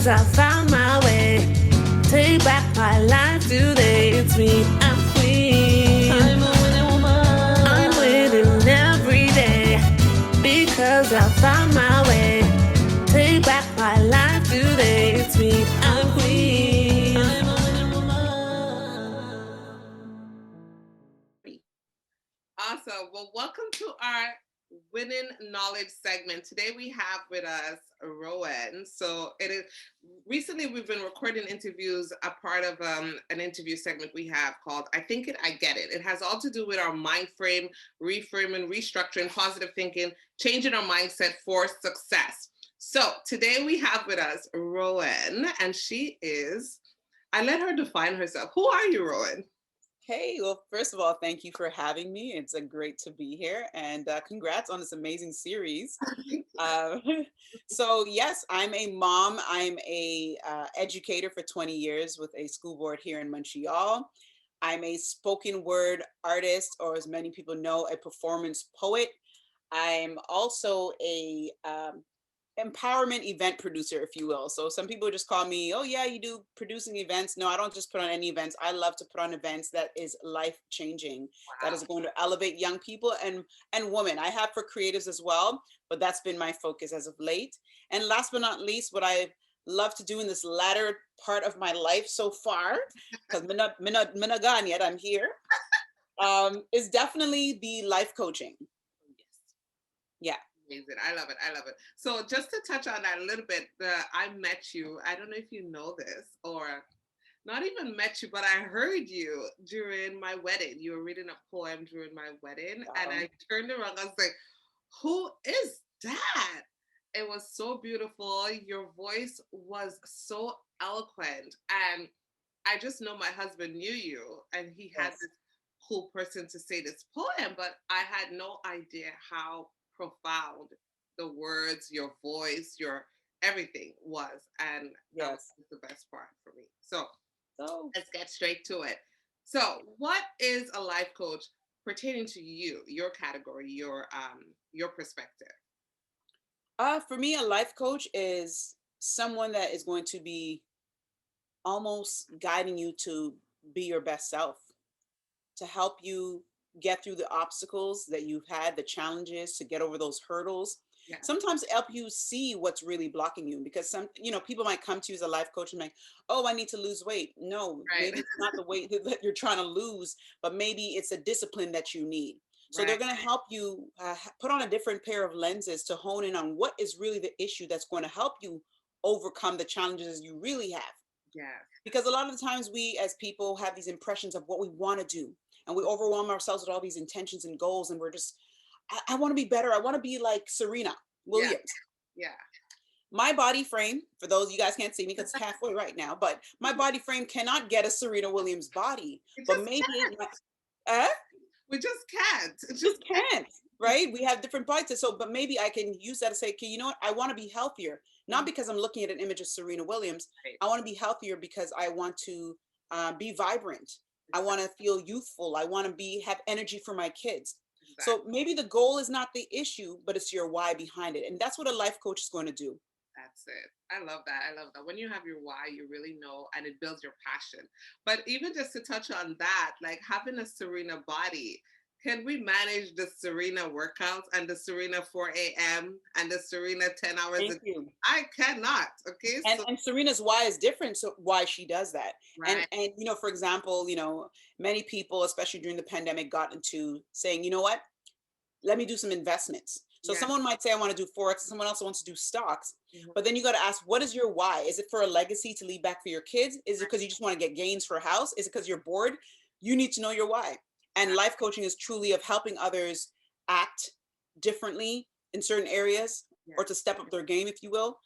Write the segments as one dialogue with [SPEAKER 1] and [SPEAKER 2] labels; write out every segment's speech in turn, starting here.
[SPEAKER 1] because I found my way. Take back my life today. It's me, I'm queen. I'm a winning woman. I'm winning every day because I found my way. Take back my life today. It's me, I'm queen. I'm a winning woman.
[SPEAKER 2] Awesome. Well, welcome to our winning knowledge segment. Today we have with us Roen. So it is recently we've been recording interviews, a part of an interview segment we have called I Think It, I Get It. It has all to do with our mind frame, reframing, restructuring, positive thinking, changing our mindset for success. So today we have with us Roen, and she is, I let her define herself. Who are you, Roen?
[SPEAKER 3] Hey, well, first of all, thank you for having me. It's a great to be here, and congrats on this amazing series. Uh, so yes, I'm a mom. I'm a educator for 20 years with a school board here in Montreal. I'm a spoken word artist, or as many people know, a performance poet. I'm also a empowerment event producer, if you will. So some people just call me, oh yeah, you do producing events. No, I don't just put on any events. I love to put on events that is life changing, that is going to elevate young people and women. I have for creatives as well, but that's been my focus as of late. And last but not least, what I love to do in this latter part of my life so far, because I'm gone yet, I'm here, is definitely the life coaching. Yeah.
[SPEAKER 2] Amazing. I love it. I love it. So just to touch on that a little bit, I met you. I don't know if you know this or not even met you, but I heard you during my wedding. You were reading a poem during my wedding, and I turned around. I was like, "Who is that?" It was so beautiful. Your voice was so eloquent, and I just know my husband knew you, and he had
[SPEAKER 3] Yes.
[SPEAKER 2] this cool person to say this poem, but I had no idea how profound the words, your voice, your everything was, and that was
[SPEAKER 3] Yes.
[SPEAKER 2] the best part for me. So
[SPEAKER 3] So
[SPEAKER 2] let's get straight to it. So, what is a life coach pertaining to you, your category, your perspective?
[SPEAKER 3] for me, a life coach is someone that is going to be almost guiding you to be your best self, to help you get through the obstacles that you've had, the challenges, to get over those hurdles.
[SPEAKER 2] Yeah,
[SPEAKER 3] Sometimes help you see what's really blocking you, because people might come to you as a life coach and like, oh, I need to lose weight. No,
[SPEAKER 2] right,
[SPEAKER 3] maybe it's not the weight that you're trying to lose, but maybe it's a discipline that you need. So they're
[SPEAKER 2] right.
[SPEAKER 3] going to help you put on a different pair of lenses to hone in on what is really the issue that's going to help you overcome the challenges you really have.
[SPEAKER 2] Yeah,
[SPEAKER 3] Because a lot of the times we as people have these impressions of what we want to do, and we overwhelm ourselves with all these intentions and goals, and we're just, I want to be better. I want to be like Serena
[SPEAKER 2] yeah,
[SPEAKER 3] Williams.
[SPEAKER 2] yeah.
[SPEAKER 3] My body frame, for those you guys can't see me because it's halfway right now, but my body frame cannot get a Serena Williams body.
[SPEAKER 2] We
[SPEAKER 3] But
[SPEAKER 2] just
[SPEAKER 3] maybe
[SPEAKER 2] can't.
[SPEAKER 3] uh,
[SPEAKER 2] We just can't. It just
[SPEAKER 3] just can't, right? We have different bodies. So, but maybe I can use that to say, okay, you know what? I want to be healthier, not because I'm looking at an image of Serena Williams.
[SPEAKER 2] right.
[SPEAKER 3] I want to be healthier because I want to be vibrant. I want to feel youthful. I want to have energy for my kids. So
[SPEAKER 2] Exactly.
[SPEAKER 3] maybe the goal is not the issue, but it's your why behind it. And that's what a life coach is going to do.
[SPEAKER 2] That's it. I love that. I love that. When you have your why, you really know, and it builds your passion. But even just to touch on that, like having a Serena body, can we manage the Serena workouts and the Serena 4 a.m. and the Serena 10 hours a
[SPEAKER 3] Thank
[SPEAKER 2] day?
[SPEAKER 3] you.
[SPEAKER 2] I cannot. Okay. So,
[SPEAKER 3] And Serena's why is different, so why she does that.
[SPEAKER 2] right.
[SPEAKER 3] And for example, many people, especially during the pandemic, got into saying, you know what, let me do some investments. So
[SPEAKER 2] Yeah.
[SPEAKER 3] someone might say, I want to do Forex, someone else wants to do stocks.
[SPEAKER 2] Mhm.
[SPEAKER 3] But then you got to ask, what is your why? Is it for a legacy to leave back for your kids? Is it
[SPEAKER 2] Right.
[SPEAKER 3] because you just want to get gains for a house? Is it because you're bored? You need to know your why. And
[SPEAKER 2] Right.
[SPEAKER 3] life coaching is truly of helping others act differently in certain areas,
[SPEAKER 2] Yeah.
[SPEAKER 3] or to step up their game, if you will.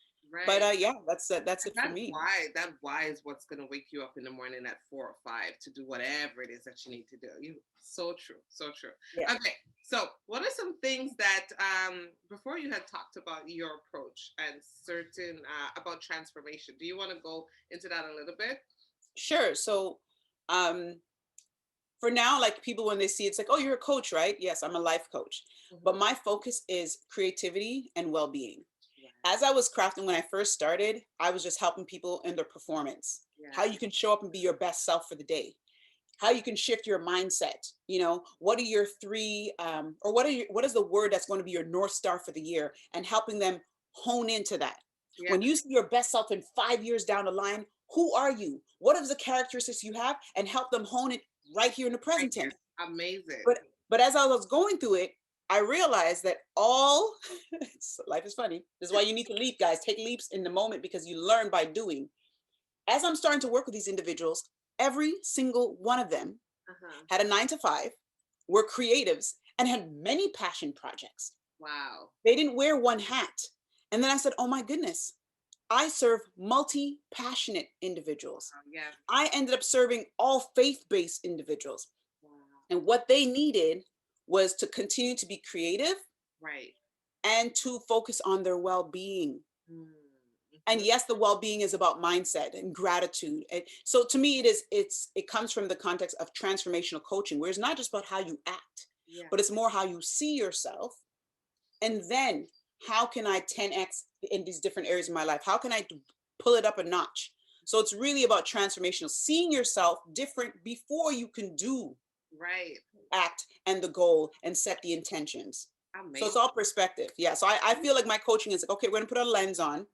[SPEAKER 3] But
[SPEAKER 2] Right.
[SPEAKER 3] yeah, that's
[SPEAKER 2] And
[SPEAKER 3] it for me.
[SPEAKER 2] that why is what's gonna wake you up in the morning at 4 or 5 to do whatever it is that you need to do. You so true, so true.
[SPEAKER 3] Yeah.
[SPEAKER 2] Okay, so what are some things that before you had talked about your approach and certain about transformation? Do you want to go into that a little bit?
[SPEAKER 3] Sure. So um for now, like people when they see it's like, oh, you're a coach, right? Yes, I'm a life coach.
[SPEAKER 2] Mhm.
[SPEAKER 3] But my focus is creativity and well-being. As I was crafting when I first started, I was just helping people in their performance, how
[SPEAKER 2] Yeah.
[SPEAKER 3] you can show up and be your best self for the day, how you can shift your mindset. What are your three, or what is the word that's going to be your North Star for the year, and helping them hone into that.
[SPEAKER 2] Yeah.
[SPEAKER 3] When you see your best self in 5 years down the line, who are you? What are the characteristics you have, and help them hone it right here in the
[SPEAKER 2] Right
[SPEAKER 3] present
[SPEAKER 2] here.
[SPEAKER 3] tense.
[SPEAKER 2] Amazing.
[SPEAKER 3] But as I was going through it, I realized that life is funny. This is why you need to leap, guys. Take leaps in the moment, because you learn by doing. As I'm starting to work with these individuals, every single one of them
[SPEAKER 2] Uh-huh.
[SPEAKER 3] had a 9 to 5, were creatives, and had many passion projects.
[SPEAKER 2] Wow.
[SPEAKER 3] They didn't wear one hat. And then I said, oh my goodness, I serve multi-passionate individuals.
[SPEAKER 2] Yeah.
[SPEAKER 3] I ended up serving all faith-based individuals.
[SPEAKER 2] Wow.
[SPEAKER 3] And what they needed was to continue to be creative
[SPEAKER 2] Right.
[SPEAKER 3] and to focus on their well-being.
[SPEAKER 2] Mm.
[SPEAKER 3] And yes, the well-being is about mindset and gratitude. And so to me, it comes from the context of transformational coaching, where it's not just about how you act,
[SPEAKER 2] Yeah.
[SPEAKER 3] but it's more how you see yourself. And then how can I 10x in these different areas of my life? How can I pull it up a notch? So it's really about transformational, seeing yourself different before you can do,
[SPEAKER 2] Right.
[SPEAKER 3] act, and the goal, and set the intentions. So it's
[SPEAKER 2] Amazing.
[SPEAKER 3] all perspective. Yeah. So I feel like my coaching is like, okay, we're gonna put a lens on,
[SPEAKER 2] Yeah.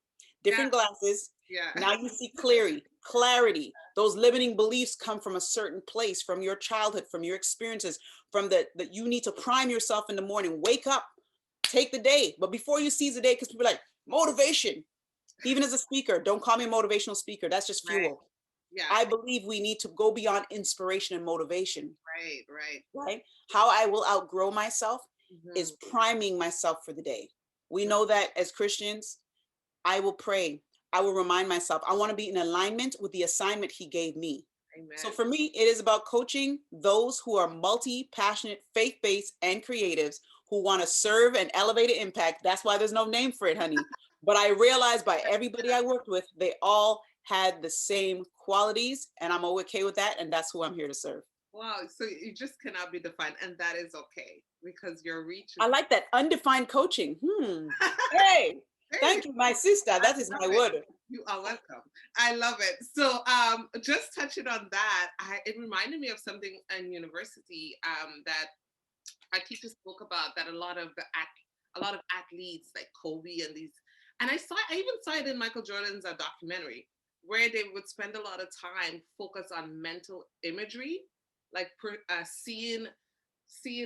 [SPEAKER 3] different glasses.
[SPEAKER 2] Yeah.
[SPEAKER 3] Now you see clarity. Those limiting beliefs come from a certain place, from your childhood, from your experiences, from that you need to prime yourself in the morning. Wake up, take the day. But before you seize the day, because people are like, motivation. Even as a speaker, don't call me a motivational speaker. That's just
[SPEAKER 2] Right.
[SPEAKER 3] fuel.
[SPEAKER 2] Yeah.
[SPEAKER 3] I believe we need to go beyond inspiration and motivation.
[SPEAKER 2] Right. Right.
[SPEAKER 3] Right? How I will outgrow myself
[SPEAKER 2] Mhm.
[SPEAKER 3] is priming myself for the day. We know that as Christians, I will pray. I will remind myself, I want to be in alignment with the assignment he gave me. So
[SPEAKER 2] Amen.
[SPEAKER 3] for me, it is about coaching those who are multi-passionate, faith-based, and creatives who want to serve and elevate an impact. That's why there's no name for it, honey. But I realized by everybody I worked with, they all had the same qualities, and I'm okay with that. And that's who I'm here to serve.
[SPEAKER 2] Wow. So you just cannot be defined, and that is okay because your reach
[SPEAKER 3] I
[SPEAKER 2] is.
[SPEAKER 3] like that undefined coaching. Hey,
[SPEAKER 2] Hey,
[SPEAKER 3] thank you, my sister.
[SPEAKER 2] I
[SPEAKER 3] That is
[SPEAKER 2] love
[SPEAKER 3] my
[SPEAKER 2] it.
[SPEAKER 3] word.
[SPEAKER 2] You are welcome. I love it. So, just touching on that, it reminded me of something in university that our teachers spoke about. That a lot of athletes like Kobe and these, and I even saw it in Michael Jordan's documentary, where they would spend a lot of time focus on mental imagery, like seeing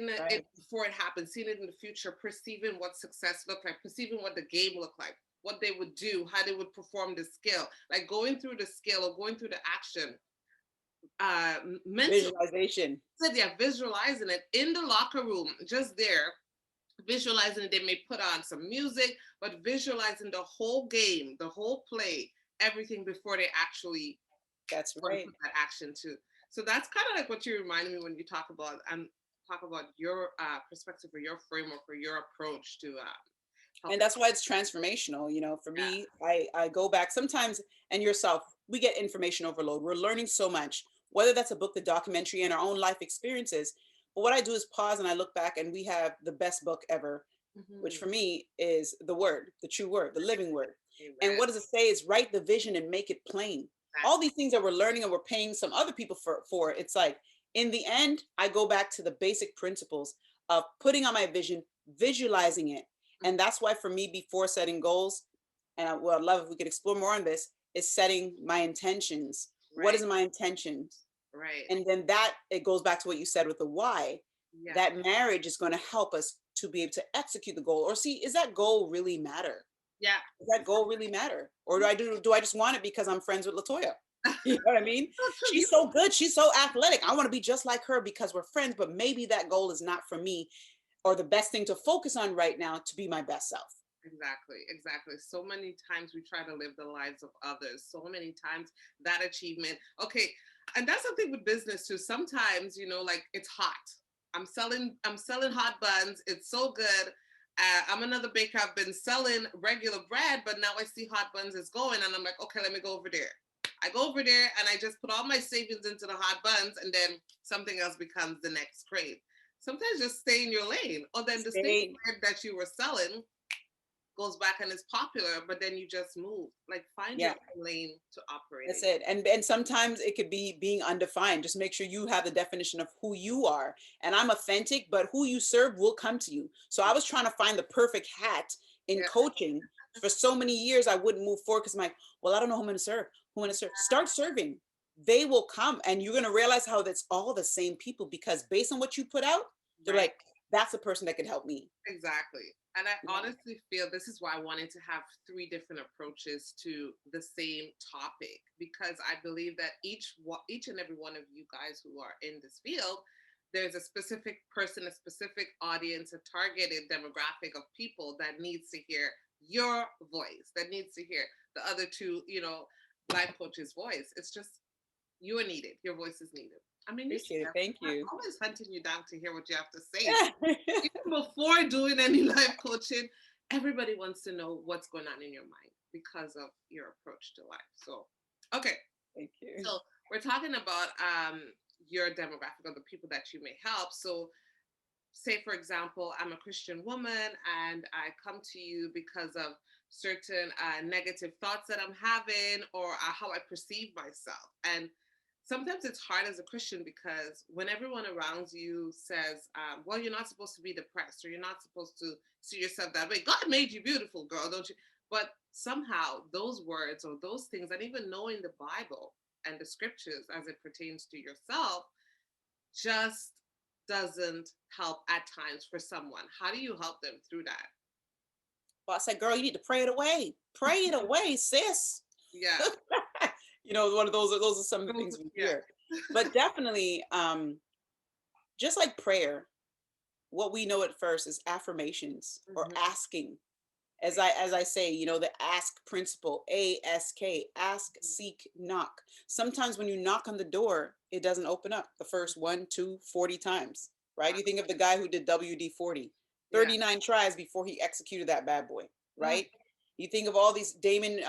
[SPEAKER 2] it
[SPEAKER 3] Right.
[SPEAKER 2] before it happens, seeing it in the future, perceiving what success looked like, perceiving what the game looked like, what they would do, how they would perform the skill, like going through the skill or going through the action. Mental,
[SPEAKER 3] Visualization.
[SPEAKER 2] yeah, visualizing it in the locker room, just there, visualizing it. They may put on some music, but visualizing the whole game, the whole play, everything before they actually
[SPEAKER 3] That's
[SPEAKER 2] want to
[SPEAKER 3] right.
[SPEAKER 2] put that action to. So that's kind of like what you reminded me when you talk about your perspective or your framework or your approach to
[SPEAKER 3] And
[SPEAKER 2] helping.
[SPEAKER 3] that's why it's transformational. For
[SPEAKER 2] Yeah.
[SPEAKER 3] me, I go back sometimes, and yourself, we get information overload. We're learning so much, whether that's a book, the documentary, and our own life experiences. But what I do is pause and I look back, and we have the best book ever, which
[SPEAKER 2] Mhm.
[SPEAKER 3] for me is the word, the true word, the living word. And
[SPEAKER 2] Amen.
[SPEAKER 3] what does it say is write the vision and make it plain. All
[SPEAKER 2] Exactly.
[SPEAKER 3] these things that we're learning and we're paying some other people for, it's like, in the end, I go back to the basic principles of putting on my vision, visualizing it. And that's why for me, before setting goals, and I'd love if we could explore more on this, is setting my intentions. What
[SPEAKER 2] Right.
[SPEAKER 3] is my intentions?
[SPEAKER 2] Right.
[SPEAKER 3] And then that, it goes back to what you said with the why.
[SPEAKER 2] Yeah.
[SPEAKER 3] That marriage is going to help us to be able to execute the goal, or see, is that goal really matter?
[SPEAKER 2] Yeah.
[SPEAKER 3] Does that goal really matter? Or do I just want it because I'm friends with Latoya? You know what I mean?
[SPEAKER 2] So true.
[SPEAKER 3] She's so good. She's so athletic. I want to be just like her because we're friends, but maybe that goal is not for me, or the best thing to focus on right now to be my best self.
[SPEAKER 2] Exactly, exactly. So many times we try to live the lives of others. So many times that achievement. Okay, and that's the thing with business too. Sometimes, like it's hot. I'm selling hot buns. It's so good. I'm another baker. I've been selling regular bread, but now I see hot buns is going, and I'm like, okay, let me go over there. I go over there and I just put all my savings into the hot buns, and then something else becomes the next crave. Sometimes just stay in your lane, or then the same
[SPEAKER 3] Stay
[SPEAKER 2] bread that you were selling, goes back and is popular, but then you just move. Like find your own lane to operate.
[SPEAKER 3] That's it. And sometimes it could be being undefined. Just make sure you have the definition of who you are. And I'm authentic, but who you serve will come to you. So I was trying to find the perfect hat in coaching. For so many years, I wouldn't move forward because I'm like, well, I don't know who I'm going to serve. Who I'm going to serve? Start serving. They will come, and you're going to realize how that's all the same people, because based on what you put out, they're like, that's the person that could help me.
[SPEAKER 2] Exactly. And I honestly feel this is why I wanted to have 3 different approaches to the same topic, because I believe that each and every one of you guys who are in this field, there's a specific person, a specific audience, a targeted demographic of people that needs to hear your voice, that needs to hear the other 2, life coaches' voice. It's just, you are needed. Your voice is needed. I mean,
[SPEAKER 3] thank you.
[SPEAKER 2] I'm always hunting you down to hear what you have to say. Even before doing any life coaching, everybody wants to know what's going on in your mind because of your approach to life. So, okay.
[SPEAKER 3] Thank you.
[SPEAKER 2] So we're talking about your demographic of the people that you may help. So say, for example, I'm a Christian woman and I come to you because of certain negative thoughts that I'm having, or how I perceive myself. And sometimes it's hard as a Christian because when everyone around you says, well, you're not supposed to be depressed, or you're not supposed to see yourself that way. God made you beautiful, girl, don't you? But somehow those words or those things, and even knowing the Bible and the scriptures as it pertains to yourself, just doesn't help at times for someone. How do you help them through that?
[SPEAKER 3] Well, I said, girl, you need to pray it away. Pray it away, sis.
[SPEAKER 2] Yeah.
[SPEAKER 3] One of those are some of the things we hear. But definitely, just like prayer, what we know at first is affirmations or asking. As I say, the ask principle, ASK, ask, seek, knock. Sometimes when you knock on the door, it doesn't open up the first 1, 2, 40 times, right? You think of the guy who did WD-40, 39 tries before he executed that bad boy, right? You think of all these Damon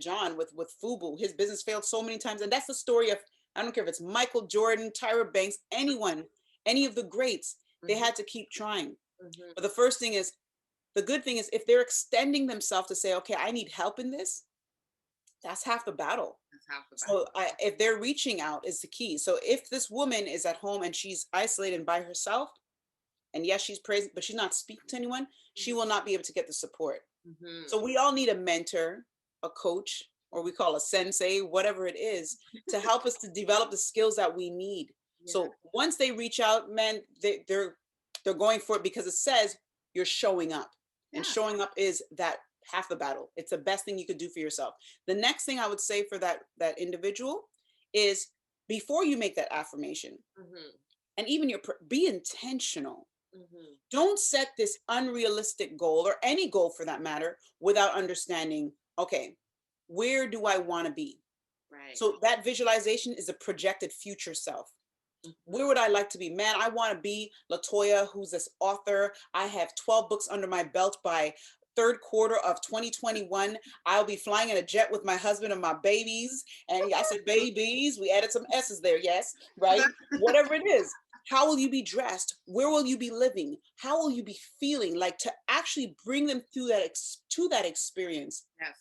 [SPEAKER 3] John with FUBU. His business failed so many times. And that's the story of, I don't care if it's Michael Jordan, Tyra Banks, anyone, any of the greats, they had to keep trying. But the good thing is if they're extending themselves to say, okay, I need help in this, that's half the battle. So if they're reaching out is the key. So if this woman is at home and she's isolated and by herself, and yes, she's praising, but she's not speaking to anyone, she will not be able to get the support. So we all need a mentor, a coach, or we call a sensei, whatever it is, to help us to develop the skills that we need. So once they reach out, man, they're going for it because it says you're showing up. And showing up is that half the battle. It's the best thing you could do for yourself. The next thing I would say for that individual is, before you make that affirmation, and even be intentional. Don't set this unrealistic goal, or any goal for that matter, without understanding, okay, where do I want to be?
[SPEAKER 2] Right.
[SPEAKER 3] So that visualization is a projected future self. Where would I like to be? Man, I want to be Latoya, who's this author. I have 12 books under my belt by third quarter of 2021. I'll be flying in a jet with my husband and my babies. And I said babies, we added some S's there. Yes, right? Whatever it is. How will you be dressed? Where will you be living? How will you be feeling? Like, to actually bring them through that experience.
[SPEAKER 2] Yes.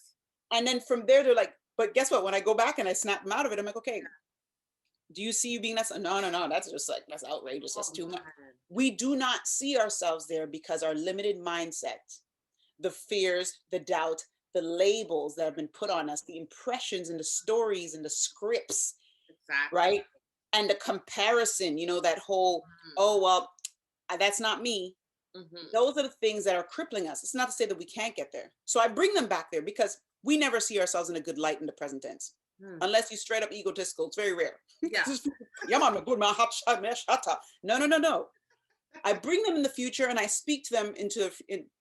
[SPEAKER 3] And then from there, they're like, but guess what? When I go back and I snap them out of it, I'm like, okay, do you see you being that? No, that's just like, that's outrageous. That's too much. We do not see ourselves there because our limited mindset, the fears, the doubt, the labels that have been put on us, the impressions and the stories and the scripts, right? And the comparison, that whole, oh, well, that's not me. Those are the things that are crippling us. It's not to say that we can't get there. So I bring them back there because we never see ourselves in a good light in the present tense. Unless you straight up egotistical. It's very rare. No. I bring them in the future and I speak to them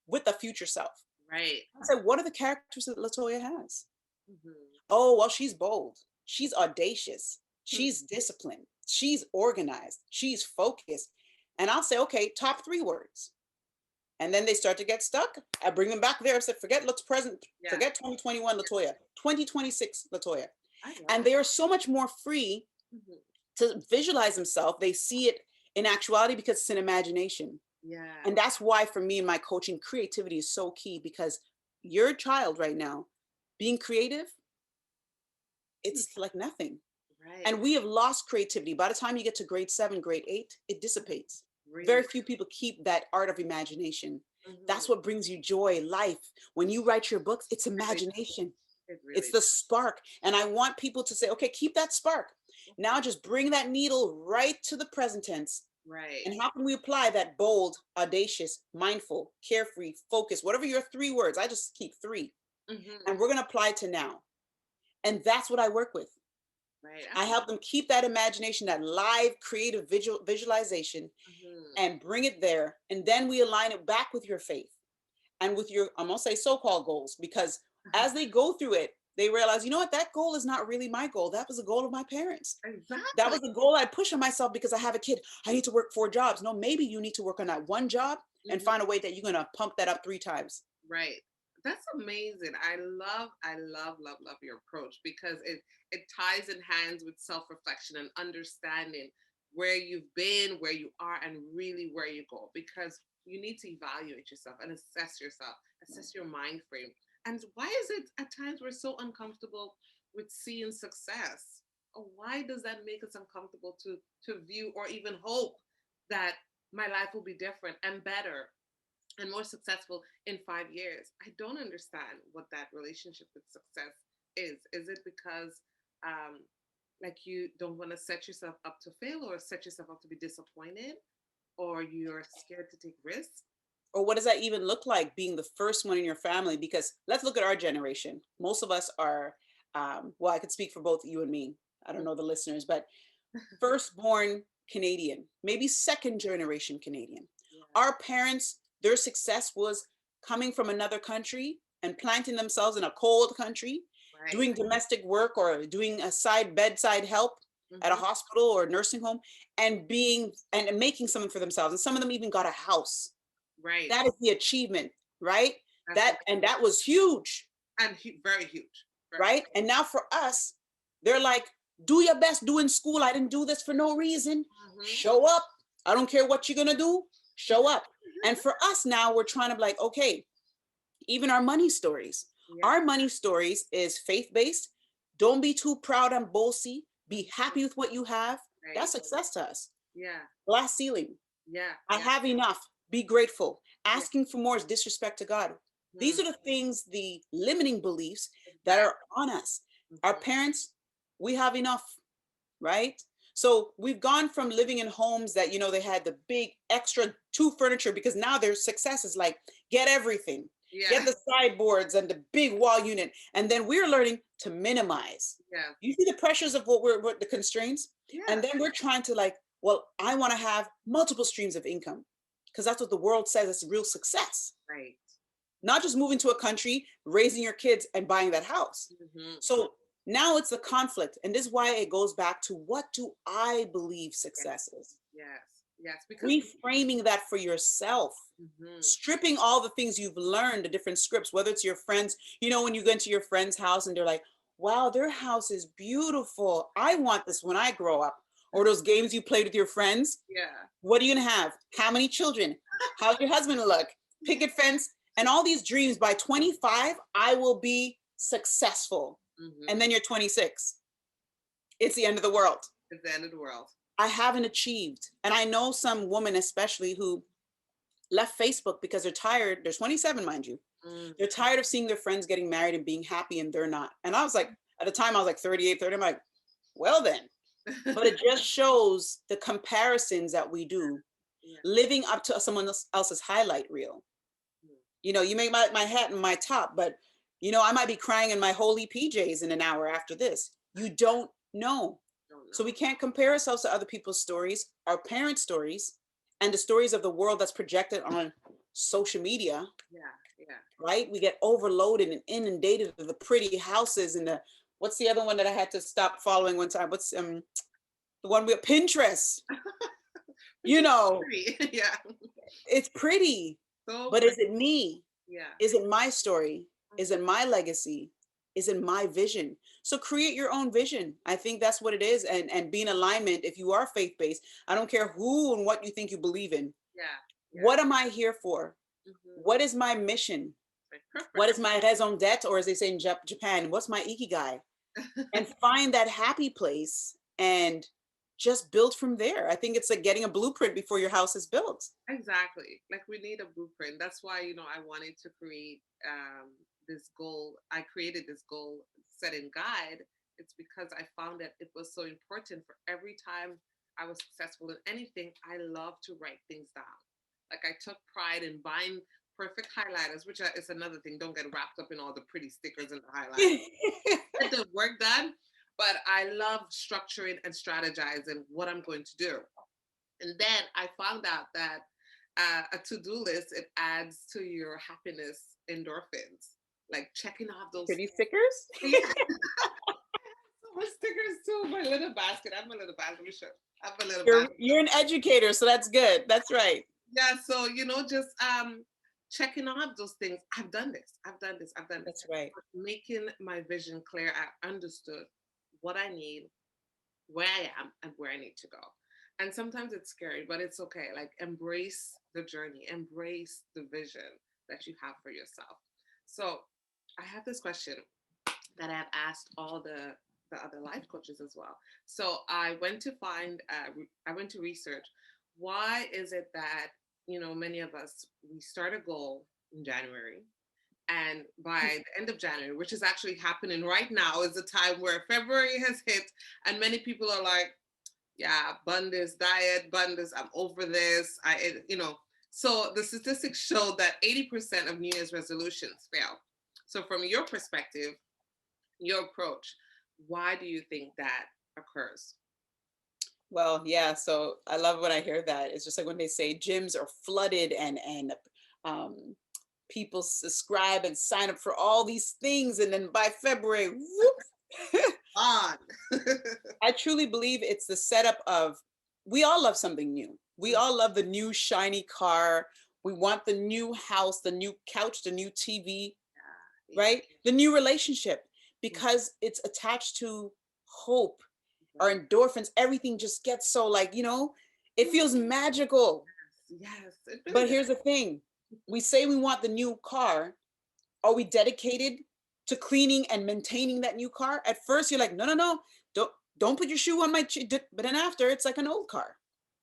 [SPEAKER 3] with the future self.
[SPEAKER 2] Right.
[SPEAKER 3] I say, what are the characters that Latoya has? Oh, well, she's bold. She's audacious. She's disciplined. She's organized. She's focused. And I'll say, okay, top 3 words. And then they start to get stuck. I bring them back there. I said, forget 2021 Latoya, 2026 Latoya. And they are so much more free to visualize themselves. They see it in actuality because it's an imagination.
[SPEAKER 2] Yeah.
[SPEAKER 3] And that's why for me in my coaching, creativity is so key, because your child right now being creative, it's like nothing.
[SPEAKER 2] Right.
[SPEAKER 3] And we have lost creativity. By the time you get to grade 7, grade 8, it dissipates.
[SPEAKER 2] Really.
[SPEAKER 3] Very few people keep that art of imagination. That's
[SPEAKER 2] Mm-hmm.
[SPEAKER 3] what brings you joy, life. When you write your books, it's imagination.
[SPEAKER 2] It really
[SPEAKER 3] It's the spark. And I want people to say, okay, keep that spark. Now just bring that needle right to the present tense.
[SPEAKER 2] right.
[SPEAKER 3] And how can we apply that bold, audacious, mindful, carefree, focused, whatever your 3 words, I just keep 3.
[SPEAKER 2] Mm-hmm.
[SPEAKER 3] And we're going to apply to now. And that's what I work with.
[SPEAKER 2] Right.
[SPEAKER 3] I help them keep that imagination, that live creative visualization,
[SPEAKER 2] Mm-hmm.
[SPEAKER 3] and bring it there. And then we align it back with your faith and with your, I'm going to say so-called goals, because as they go through it, they realize, you know what, that goal is not really my goal. That was the goal of my parents.
[SPEAKER 2] Exactly.
[SPEAKER 3] That was the goal I push on myself because I have a kid. I need to work 4 jobs. No, maybe you need to work on that one job and find a way that you're going to pump that up 3 times.
[SPEAKER 2] Right. That's amazing. I love your approach, because it ties in hands with self-reflection and understanding where you've been, where you are, and really where you go, because you need to evaluate yourself and assess yourself, assess your mind frame. And why is it at times we're so uncomfortable with seeing success? Or why does that make us uncomfortable to view or even hope that my life will be different and better and more successful in 5 years? I don't understand what that relationship with success is. Is it because like you don't want to set yourself up to fail, or set yourself up to be disappointed, or you're scared to take risks?
[SPEAKER 3] Or what does that even look like, being the first one in your family? Because let's look at our generation. Most of us are, well, I could speak for both you and me. I don't know the listeners, but firstborn Canadian, maybe second generation Canadian.
[SPEAKER 2] Yeah.
[SPEAKER 3] Our parents, their success was coming from another country and planting themselves in a cold country,
[SPEAKER 2] Right.
[SPEAKER 3] doing domestic work or doing a bedside help at a hospital or a nursing home, and making something for themselves. And some of them even got a house.
[SPEAKER 2] Right.
[SPEAKER 3] That is the achievement, right?
[SPEAKER 2] That's
[SPEAKER 3] that was huge.
[SPEAKER 2] And very huge.
[SPEAKER 3] Right? And now for us, they're like, do your best, do in school. I didn't do this for no reason. Show up. I don't care what you're gonna do. Show up. And for us now, we're trying to be like, okay, even our money stories.
[SPEAKER 2] Yeah.
[SPEAKER 3] Our money stories is faith-based. Don't be too proud and bossy. Be happy with what you have.
[SPEAKER 2] Right.
[SPEAKER 3] That's success to us.
[SPEAKER 2] Yeah.
[SPEAKER 3] Glass ceiling.
[SPEAKER 2] Yeah.
[SPEAKER 3] I have enough. Be grateful. Asking for more is disrespect to God. These are the things, the limiting beliefs that are on us. Our parents, we have enough, right? So we've gone from living in homes that, you know, they had the big extra 2 furniture, because now their success is like, get everything.
[SPEAKER 2] Yeah.
[SPEAKER 3] Get the sideboards and the big wall unit. And then we're learning to minimize.
[SPEAKER 2] Yeah.
[SPEAKER 3] You see the pressures of what the constraints?
[SPEAKER 2] Yeah.
[SPEAKER 3] And then we're trying to like, well, I want to have multiple streams of income, because that's what the world says is real success.
[SPEAKER 2] Right.
[SPEAKER 3] Not just moving to a country, raising your kids and buying that house. So now it's the conflict. And this is why it goes back to, what do I believe success is?
[SPEAKER 2] Yes. Yes. Because
[SPEAKER 3] Reframing that for yourself, stripping all the things you've learned, the different scripts, whether it's your friends, you know, when you go into your friend's house and they're like, wow, their house is beautiful. I want this when I grow up. Or those games you played with your friends.
[SPEAKER 2] Yeah.
[SPEAKER 3] What are you gonna have? How many children? How's your husband look? Picket fence. And all these dreams. By 25, I will be successful. And then you're 26. It's the end of the world.
[SPEAKER 2] It's the end of the world.
[SPEAKER 3] I haven't achieved. And I know some women, especially, who left Facebook because they're tired. They're 27, mind you. They're tired of seeing their friends getting married and being happy, and they're not. And I was like, at the time I was like 38, 30. I'm like, well then. But it just shows the comparisons that we do, living up to someone else's highlight reel. You know, you make my hat and my top, but you know, I might be crying in my holy PJs in an hour after this. You don't know. So we can't compare ourselves to other people's stories, our parents' stories, and the stories of the world that's projected on social media.
[SPEAKER 2] Yeah.
[SPEAKER 3] Right? We get overloaded and inundated with the pretty houses and what's the other one that I had to stop following one time? What's the one with Pinterest? You know,
[SPEAKER 2] yeah,
[SPEAKER 3] it's pretty,
[SPEAKER 2] so
[SPEAKER 3] but is it me?
[SPEAKER 2] Yeah.
[SPEAKER 3] Is it my story? Is it my legacy? Is it my vision? So create your own vision. I think that's what it is. And be in alignment. If you are faith-based, I don't care who and what you think you believe in.
[SPEAKER 2] Yeah.
[SPEAKER 3] What am I here for? What is my mission?
[SPEAKER 2] Perfect.
[SPEAKER 3] What is my raison d'etre, or as they say in Japan, what's my ikigai? And find that happy place and just build from there. I think it's like getting a blueprint before your house is built.
[SPEAKER 2] Exactly. Like we need a blueprint. That's why, I wanted to create this goal. I created this goal setting guide. It's because I found that it was so important for every time I was successful in anything. I love to write things down. Like I took pride in buying perfect highlighters, which is another thing. Don't get wrapped up in all the pretty stickers and the highlighters. Get the work done. But I love structuring and strategizing what I'm going to do. And then I found out that a to-do list, it adds to your happiness endorphins, like checking off those
[SPEAKER 3] pretty stickers.
[SPEAKER 2] Yeah. So much stickers too. My little basket. I have my little basket. Let me show. I have a little basket.
[SPEAKER 3] You're an educator, so that's good. That's right.
[SPEAKER 2] Yeah. So just checking off those things. I've done this. I've done this. I've done this.
[SPEAKER 3] That's right.
[SPEAKER 2] Making my vision clear. I understood what I need, where I am, and where I need to go. And sometimes it's scary, but it's okay. Like embrace the journey, embrace the vision that you have for yourself. So I have this question that I've asked all the other life coaches as well. So I went to research, why is it that, many of us, we start a goal in January, and by the end of January, which is actually happening right now, is the time where February has hit, and many people are like, yeah, bun this diet, bun this, I'm over this. So the statistics show that 80% of New Year's resolutions fail. So from your perspective, your approach, why do you think that occurs?
[SPEAKER 3] Well, yeah. So I love when I hear that. It's just like when they say gyms are flooded and people subscribe and sign up for all these things, and then by February, whoop.
[SPEAKER 2] On.
[SPEAKER 3] I truly believe it's the setup of, we all love something new. We all love the new shiny car. We want the new house, the new couch, the new TV, right? The new relationship, because it's attached to hope, our endorphins, everything just gets so like, it feels magical.
[SPEAKER 2] Yes.
[SPEAKER 3] But here's the thing. We say we want the new car. Are we dedicated to cleaning and maintaining that new car? At first you're like, no, don't put your shoe on my but then after it's like an old car.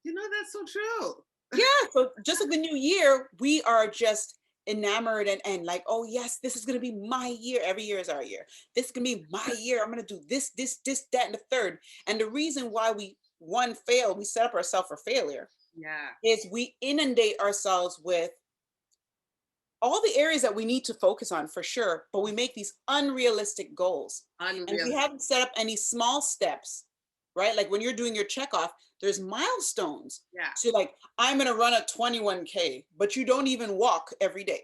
[SPEAKER 2] That's so true.
[SPEAKER 3] Yeah. So just like the new year, we are just enamored and like, oh yes, this is going to be my year. Every year is our year. This is going to be my year. I'm going to do this, that, and the third. And the reason why we fail, we set up ourselves for failure.
[SPEAKER 2] Yeah.
[SPEAKER 3] Is we inundate ourselves with all the areas that we need to focus on for sure, but we make these unrealistic goals. And we haven't set up any small steps, right? Like when you're doing your checkoff, there's milestones.
[SPEAKER 2] Yeah.
[SPEAKER 3] So you're like, I'm going to run a 21K, but you don't even walk every day.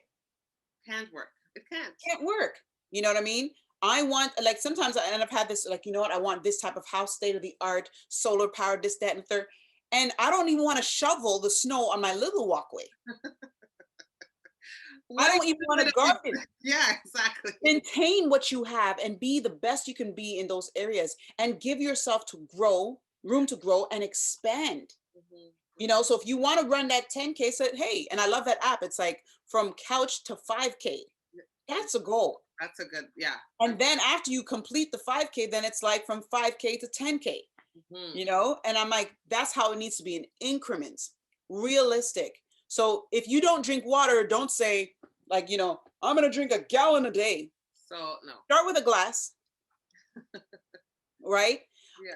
[SPEAKER 2] Can't work. It can't.
[SPEAKER 3] Can't work. You know what I mean? I want, like, sometimes I've had this, like, I want this type of house, state of the art, solar powered, this, that, and third. And I don't even want to shovel the snow on my little walkway. I don't even want to garden.
[SPEAKER 2] Yeah, exactly.
[SPEAKER 3] Maintain what you have and be the best you can be in those areas, and give yourself room to grow and expand. So if you want to run that 10K, say, hey, and I love that app. It's like from couch to 5K. That's a goal.
[SPEAKER 2] That's a good, yeah.
[SPEAKER 3] And then after you complete the 5K, then it's like from 5K to 10K, and I'm like, that's how it needs to be, in increments, realistic. So if you don't drink water, don't say like, I'm going to drink a gallon a day.
[SPEAKER 2] So no.
[SPEAKER 3] Start with a glass, right?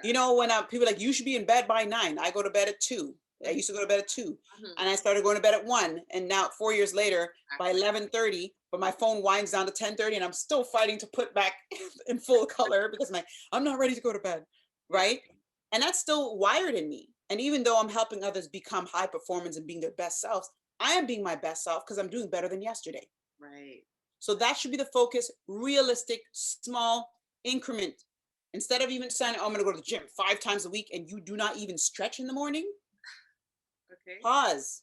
[SPEAKER 3] Yeah. When people are like, you should be in bed by 9. I go to bed at 2. I used to go to bed at 2 and I started going to bed at 1. And now 4 years later, by 11:30, but my phone winds down to 10:30 and I'm still fighting to put back in full color because I'm not ready to go to bed. Right. And that's still wired in me. And even though I'm helping others become high performance and being their best selves, I am being my best self because I'm doing better than yesterday.
[SPEAKER 2] Right.
[SPEAKER 3] So that should be the focus. Realistic, small increment. Instead of even saying, I'm going to go to the gym 5 times a week and you do not even stretch in the morning.
[SPEAKER 2] Okay.
[SPEAKER 3] Pause.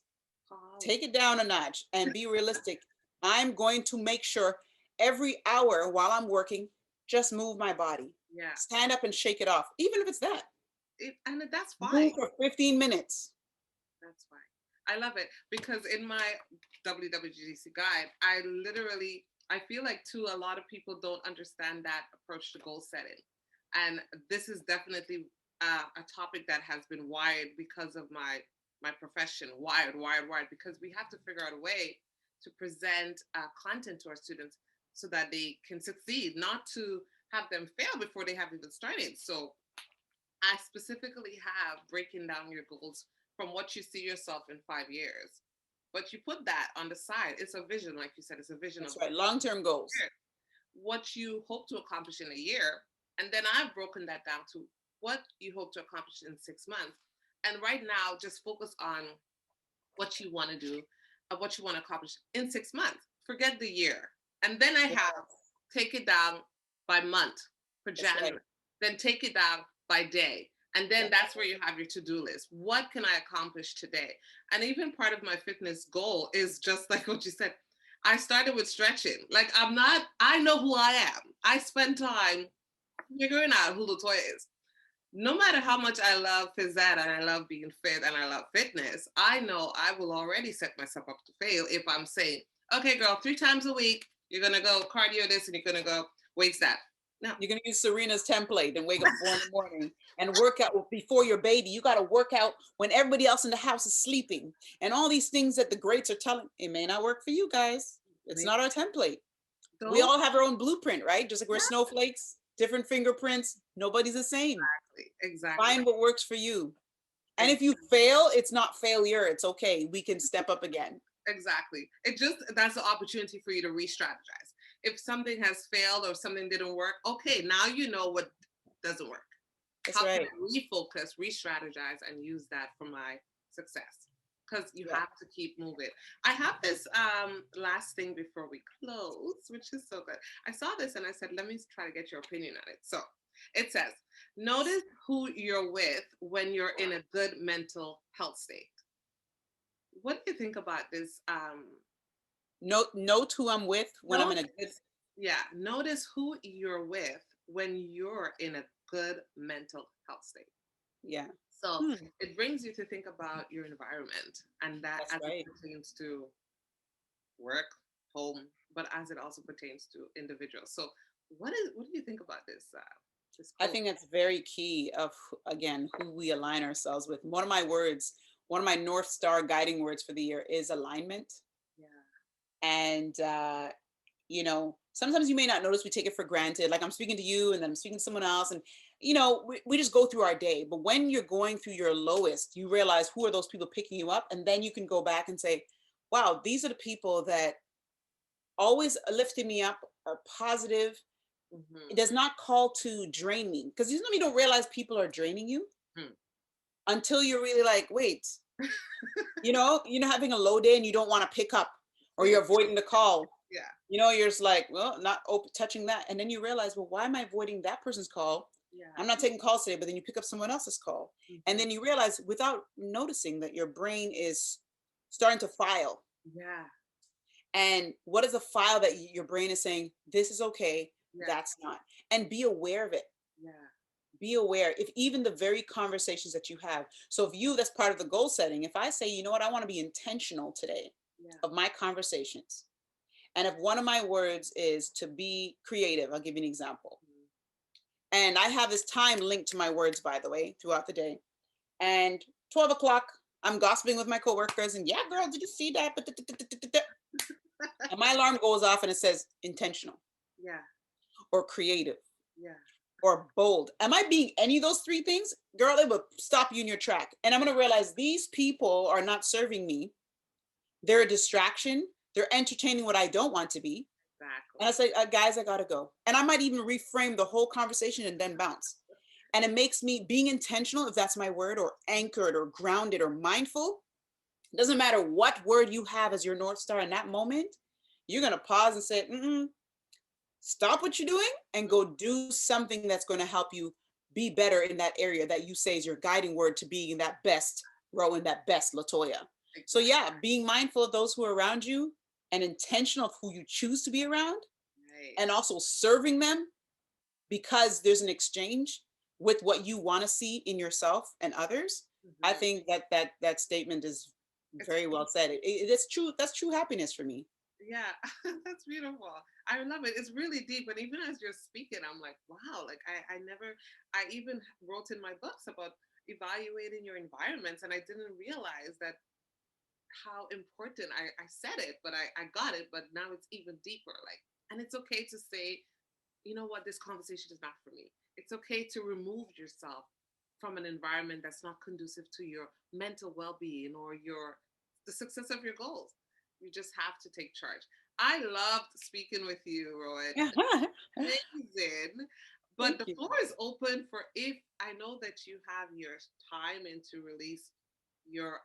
[SPEAKER 3] Take it down a notch and be realistic. I'm going to make sure every hour while I'm working, just move my body.
[SPEAKER 2] Yeah.
[SPEAKER 3] Stand up and shake it off, even if it's that.
[SPEAKER 2] And that's fine.
[SPEAKER 3] Move for 15 minutes.
[SPEAKER 2] That's fine. I love it because in my WWGGC guide, I feel like too, a lot of people don't understand that approach to goal setting. And this is definitely a topic that has been wired because of my profession, wired, because we have to figure out a way to present content to our students so that they can succeed, not to have them fail before they have even started. So I specifically have breaking down your goals from what you see yourself in 5 years. But you put that on the side. It's a vision, like you said, it's a vision
[SPEAKER 3] That's
[SPEAKER 2] of
[SPEAKER 3] right. Long-term goals.
[SPEAKER 2] what you hope to accomplish in a year. And then I've broken that down to what you hope to accomplish in 6 months. And right now, just focus on what you want to do, what you want to accomplish in 6 months. Forget the year. And then I have take it down by month for January. Right. Then take it down by day. And then that's where you have your to-do list. What can I accomplish today? And even part of my fitness goal is just like what you said. I started with stretching. Like I know who I am. I spend time figuring out who LaToya is. No matter how much I love phys ed and I love being fit and I love fitness, I know I will already set myself up to fail if I'm saying, okay, girl, 3 times a week, you're going to go cardio this and you're going to go weights that. No.
[SPEAKER 3] You're going to use Serena's template and wake up 4 in the morning and work out before your baby. You got to work out when everybody else in the house is sleeping. And all these things that the greats are telling, it may not work for you guys. It's not our template. We all have our own blueprint, right? Just like we're snowflakes, different fingerprints. Nobody's the same.
[SPEAKER 2] Exactly.
[SPEAKER 3] Find what works for you. And if you fail, it's not failure. It's okay. We can step up again.
[SPEAKER 2] Exactly. That's an opportunity for you to re-strategize. If something has failed or something didn't work, okay, now you know what doesn't work.
[SPEAKER 3] That's right.
[SPEAKER 2] Can I refocus, re-strategize, and use that for my success? Because you have to keep moving. I have this last thing before we close, which is so good. I saw this and I said, let me try to get your opinion on it. So it says, notice who you're with when you're in a good mental health state. What do you think about this?
[SPEAKER 3] Note who I'm with when I'm in a good.
[SPEAKER 2] Yeah, notice who you're with when you're in a good mental health state.
[SPEAKER 3] Yeah.
[SPEAKER 2] So it brings you to think about your environment, and that it pertains to work, home, but as it also pertains to individuals. So what do you think about this?
[SPEAKER 3] I think that's very key of, again, who we align ourselves with. One of my North Star guiding words for the year is alignment. And, sometimes you may not notice, we take it for granted. Like I'm speaking to you and then I'm speaking to someone else and, we just go through our day. But when you're going through your lowest, you realize who are those people picking you up? And then you can go back and say, wow, these are the people that always lifted me up, are positive. It does not call to drain me. Because you don't realize people are draining you until you're really like, wait, having a low day and you don't want to pick up. Or you're avoiding the call.
[SPEAKER 2] Yeah.
[SPEAKER 3] You're just like, well, not touching that. And then you realize, well, why am I avoiding that person's call?
[SPEAKER 2] Yeah.
[SPEAKER 3] I'm not taking calls today, but then you pick up someone else's call. And then you realize without noticing that your brain is starting to file.
[SPEAKER 2] Yeah.
[SPEAKER 3] And what is a file that your brain is saying, this is okay, that's not. And be aware of it.
[SPEAKER 2] Yeah.
[SPEAKER 3] Be aware if even the very conversations that you have. So if that's part of the goal setting. If I say, you know what, I want to be intentional today. Of my conversations. And if one of my words is to be creative, I'll give you an example. And I have this time linked to my words, by the way, throughout the day. And 12 o'clock, I'm gossiping with my coworkers and girl, did you see that? And my alarm goes off and it says intentional.
[SPEAKER 2] Yeah.
[SPEAKER 3] Or creative.
[SPEAKER 2] Yeah.
[SPEAKER 3] Or bold. Am I being any of those 3 things? Girl, it will stop you in your track. And I'm going to realize these people are not serving me. They're a distraction. They're entertaining what I don't want to be.
[SPEAKER 2] Exactly.
[SPEAKER 3] And I say, guys, I gotta go. And I might even reframe the whole conversation and then bounce. And it makes me being intentional, if that's my word, or anchored or grounded or mindful. It doesn't matter what word you have as your North Star in that moment. You're gonna pause and say, stop what you're doing and go do something that's gonna help you be better in that area that you say is your guiding word to being that best Roen, that best LaToya. So being mindful of those who are around you and intentional of who you choose to be around, and also serving them because there's an exchange with what you want to see in yourself and others. I think that statement is Very well said. It's true. That's true happiness for me.
[SPEAKER 2] Yeah, that's beautiful. I love it. It's really deep. And even as you're speaking, I'm like, wow, like I even wrote in my books about evaluating your environments. And I didn't realize that how important I said it, but I got it, but now it's even deeper. Like, and it's okay to say, you know what, this conversation is not for me. It's okay to remove yourself from an environment that's not conducive to your mental well-being or the success of your goals. You just have to take charge. I loved speaking with you, Roen. Amazing. But
[SPEAKER 3] Thank
[SPEAKER 2] the
[SPEAKER 3] you.
[SPEAKER 2] floor is open for, if I know that you have your time in to release your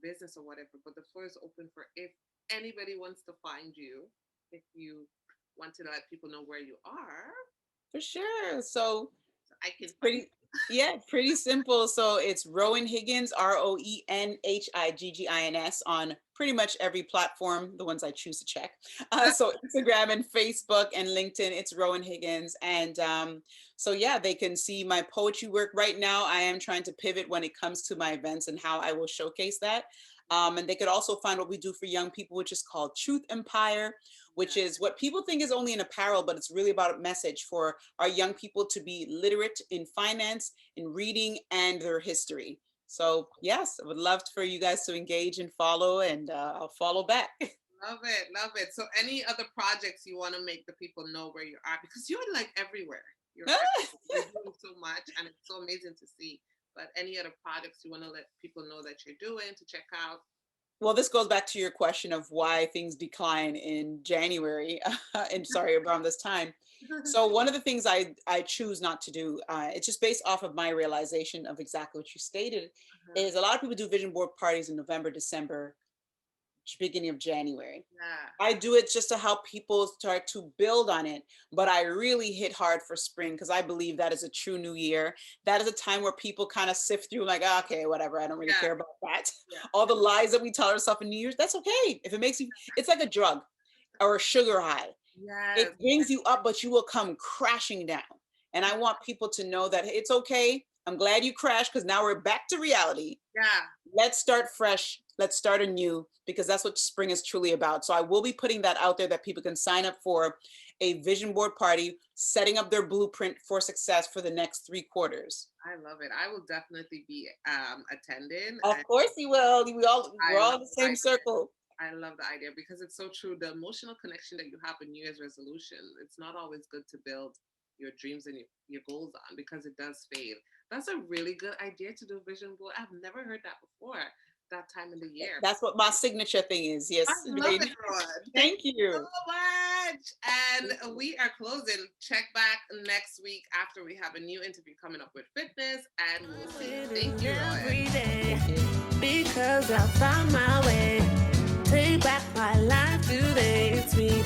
[SPEAKER 2] business or whatever, but the floor is open for if anybody wants to find you, if you want to let people know where you are,
[SPEAKER 3] For sure. So
[SPEAKER 2] so I can
[SPEAKER 3] it's
[SPEAKER 2] find.
[SPEAKER 3] pretty, yeah, pretty simple. So it's Roen Higgins, ROenHiggins on pretty much every platform, the ones I choose to check. So Instagram and Facebook and LinkedIn, it's Roen Higgins. And so, yeah, they can see my poetry work. Right now, I am trying to pivot when it comes to my events and how I will showcase that. And they could also find what we do for young people, which is called Truth Empire, which is what people think is only an apparel, but it's really about a message for our young people to be literate in finance, in reading, and their history. So yes, I would love for you guys to engage and follow, and I'll follow back.
[SPEAKER 2] Love it, love it. So any other projects you want to make the people know where you are, because you're like everywhere. You're doing so much, and it's so amazing to see. But any other projects you want to let people know that you're doing to check out?
[SPEAKER 3] Well, this goes back to your question of why things decline in January, and sorry, around this time. So one of the things I choose not to do, it's just based off of my realization of exactly what you stated, is a lot of people do vision board parties in November, December, beginning of January.
[SPEAKER 2] Yeah.
[SPEAKER 3] I do it just to help people start to build on it, but I really hit hard for spring because I believe that is a true new year. That is a time where people kind of sift through like, "Ah, okay, whatever, I don't really care about that."
[SPEAKER 2] Yeah.
[SPEAKER 3] All the lies that we tell ourselves in New Year's, that's okay. If it makes you, it's like a drug or a sugar high.
[SPEAKER 2] Yes.
[SPEAKER 3] It brings you up, but you will come crashing down. And I want people to know that it's okay. I'm glad you crashed because now we're back to reality.
[SPEAKER 2] Yeah.
[SPEAKER 3] Let's start fresh. Let's start anew because that's what spring is truly about. So I will be putting that out there that people can sign up for a vision board party, setting up their blueprint for success for the next 3 quarters.
[SPEAKER 2] I love it. I will definitely be attending.
[SPEAKER 3] Of course you will. We're all in the same circle.
[SPEAKER 2] I love the idea because it's so true. The emotional connection that you have with New Year's resolution, it's not always good to build your dreams and your goals on because it does fade. That's a really good idea to do vision board. I've never heard that before. That time of the year.
[SPEAKER 3] That's what my signature thing is. Yes.
[SPEAKER 2] I love it, Roen.
[SPEAKER 3] Thank you
[SPEAKER 2] so much. And we are closing. Check back next week after we have a new interview coming up with fitness, and we'll see. Thank you,
[SPEAKER 1] Every
[SPEAKER 2] Roen.
[SPEAKER 1] day, because I found my way. Take back my life today. It's me.